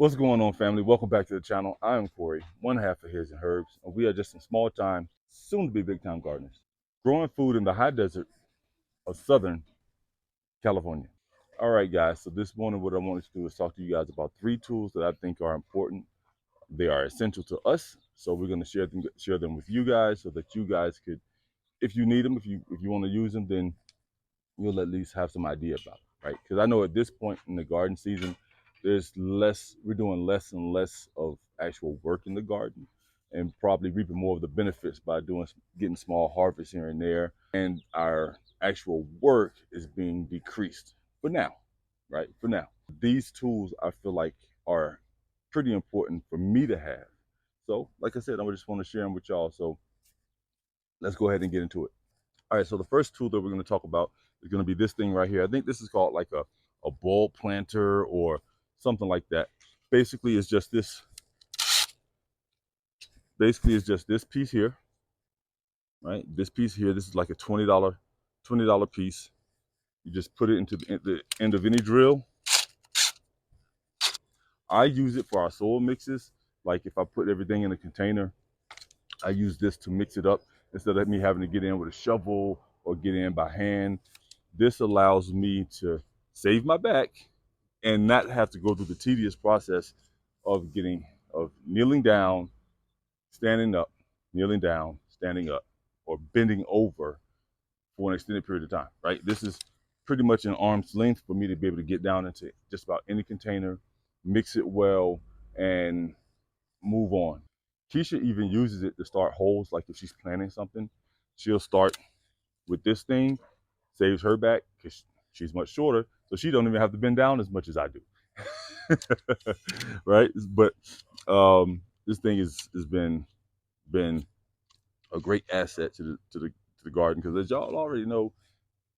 What's going on, family? Welcome back to the channel. I am Corey, one half of HisHerbs, and we are just some small time, soon to be big time gardeners, growing food in the high desert of Southern California. All right, guys, so this morning what I wanted to do is talk to you guys about 3 tools that I think are important. They are essential to us, so we're going to share them with you guys so that you guys could, if you need them, if you want to use them, then you'll at least have some idea about it, right? Because I know at this point in the garden season, we're doing less and less of actual work in the garden and probably reaping more of the benefits by getting small harvests here and there. And our actual work is being decreased for now, right? For now. These tools I feel like are pretty important for me to have. So, like I said, I just want to share them with y'all. So let's go ahead and get into it. All right, so the first tool that we're going to talk about is going to be this thing right here. I think this is called like a bulb planter or something like that. Basically, it's just this. Basically, it's just this piece here, right? This piece here. This is like a $20 piece. You just put it into the end of any drill. I use it for our soil mixes. Like if I put everything in a container, I use this to mix it up instead of me having to get in with a shovel or get in by hand. This allows me to save my back and not have to go through the tedious process of kneeling down, standing up, kneeling down, standing up, or bending over for an extended period of time, right? This is pretty much an arm's length for me to be able to get down into just about any container, mix it well, and move on. Keisha even uses it to start holes, like if she's planting something, she'll start with this thing, saves her back because she's much shorter, so she don't even have to bend down as much as I do. Right? But this thing has been a great asset to the garden because, as y'all already know,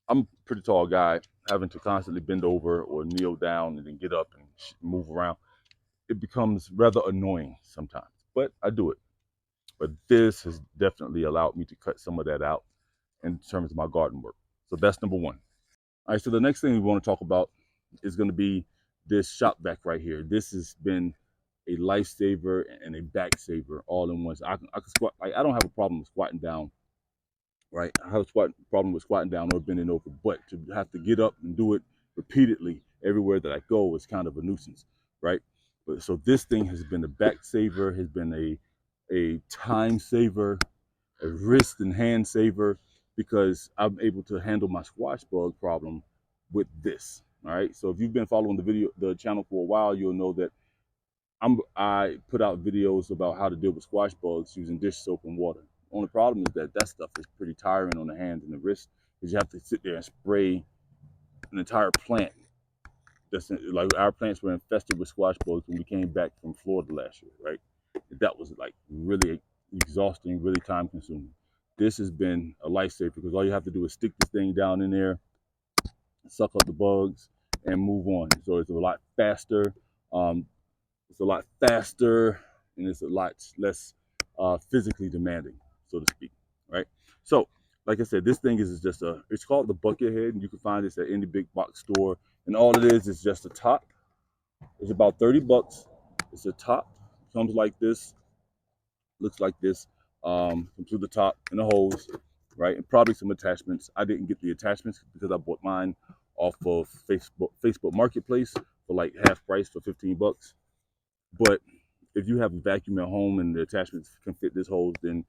I'm a pretty tall guy. Having to constantly bend over or kneel down and then get up and move around, it becomes rather annoying sometimes. But I do it. But this has definitely allowed me to cut some of that out in terms of my garden work. So that's number one. All right, so the next thing we want to talk about is going to be this shop vac right here. This has been a lifesaver and a back saver all in one. So I can squat. Like, I don't have a problem with squatting down, right? I have a problem with squatting down or bending over, but to have to get up and do it repeatedly everywhere that I go is kind of a nuisance, right? But so this thing has been a back saver, has been a time saver, a wrist and hand saver, because I'm able to handle my squash bug problem with this. All right. So if you've been following the channel for a while, you'll know that I put out videos about how to deal with squash bugs using dish soap and water. Only problem is that stuff is pretty tiring on the hands and the wrist because you have to sit there and spray an entire plant. Like our plants were infested with squash bugs when we came back from Florida last year, right? That was like really exhausting, really time consuming. This has been a lifesaver because all you have to do is stick this thing down in there, suck up the bugs, and move on. So it's a lot faster. It's a lot faster, and it's a lot less physically demanding, so to speak. Right. So, like I said, this thing is just it's called the Buckethead, and you can find this at any big box store. And all it is just a top. It's about $30. It's a top. Comes like this. Looks like this. Comes through the top and the hose, right? And probably some attachments. I didn't get the attachments because I bought mine off of Facebook Marketplace for like half price for $15. But if you have a vacuum at home and the attachments can fit this hose, then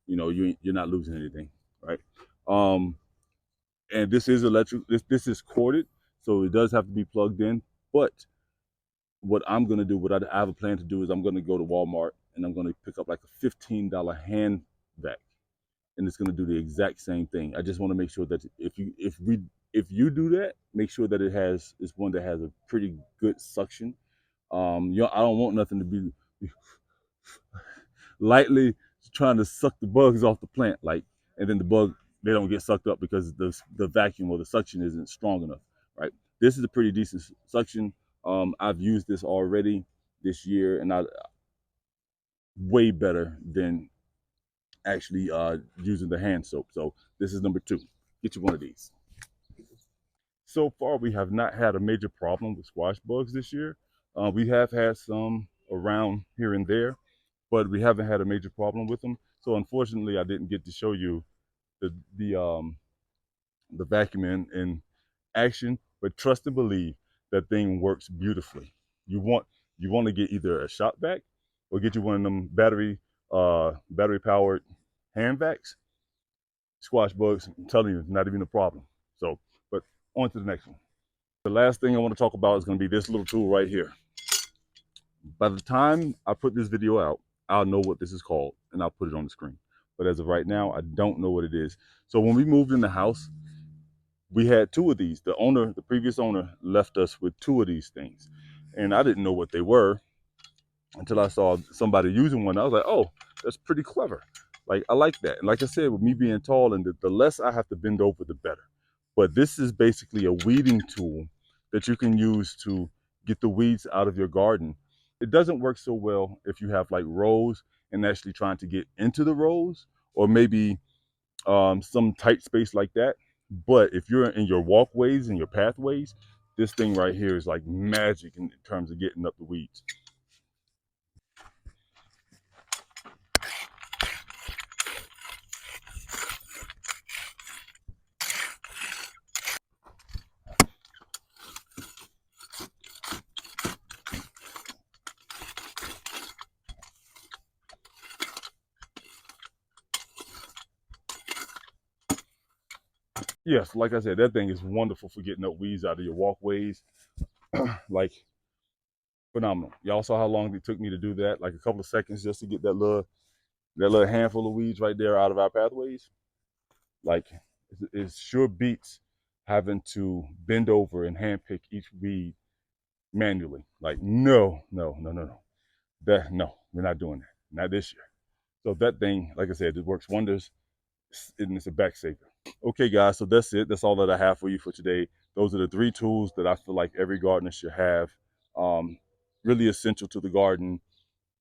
you're not losing anything, right? And this is electric. This is corded, so it does have to be plugged in. But what I'm gonna do, what I have a plan to do, is I'm gonna go to Walmart and I'm gonna pick up like a $15 hand vac, and it's gonna do the exact same thing. I just want to make sure that if you do that, make sure that it's one that has a pretty good suction. I don't want nothing to be lightly trying to suck the bugs off the plant, and then they don't get sucked up because the vacuum or the suction isn't strong enough, right? This is a pretty decent suction. I've used this already this year, and I way better than actually using the hand soap. So this is number 2. Get you one of these. So far, we have not had a major problem with squash bugs this year. We have had some around here and there, but we haven't had a major problem with them. So unfortunately, I didn't get to show you the the um, the vacuum in action. But trust and believe that thing works beautifully. You want you want to get either a shop vac or get you one of them battery powered hand vacs. Squash bugs, I'm telling you, not even a problem. So, but on to the next one. The last thing I want to talk about is going to be this little tool right here. By the time I put this video out, I'll know what this is called and I'll put it on the screen. But as of right now, I don't know what it is. So when we moved in the house, we had two of these. The previous owner left us with two of these things. And I didn't know what they were until I saw somebody using one. I was like, oh, that's pretty clever. Like, I like that. And like I said, with me being tall, and the less I have to bend over, the better. But this is basically a weeding tool that you can use to get the weeds out of your garden. It doesn't work so well if you have like rows and actually trying to get into the rows, or maybe some tight space like that. But if you're in your walkways and your pathways, this thing right here is like magic in terms of getting up the weeds. Yes, like I said, that thing is wonderful for getting up weeds out of your walkways. Like, phenomenal. Y'all saw how long it took me to do that, like a couple of seconds just to get that little handful of weeds right there out of our pathways. Like, it sure beats having to bend over and handpick each weed manually. Like, no, no, no, no, no. No, we're not doing that. Not this year. So that thing, like I said, it works wonders, and it's a back saver. Okay, guys, so that's it. That's all that I have for you for today. Those are the three tools that I feel like every gardener should have. Um, really essential to the garden.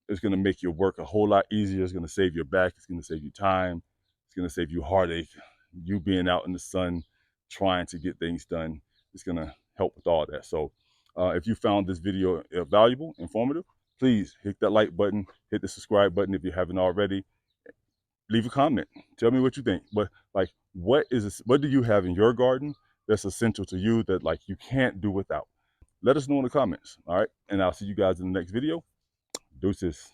It's going to make your work a whole lot easier. It's going to save your back. It's going to save you time. It's going to save you heartache. You being out in the sun trying to get things done. It's going to help with all that. So if you found this video valuable, informative, please hit that like button, hit the subscribe button if you haven't already. Leave a comment. Tell me what you think. But like, what do you have in your garden that's essential to you that like you can't do without? Let us know in the comments. All right. And I'll see you guys in the next video. Deuces.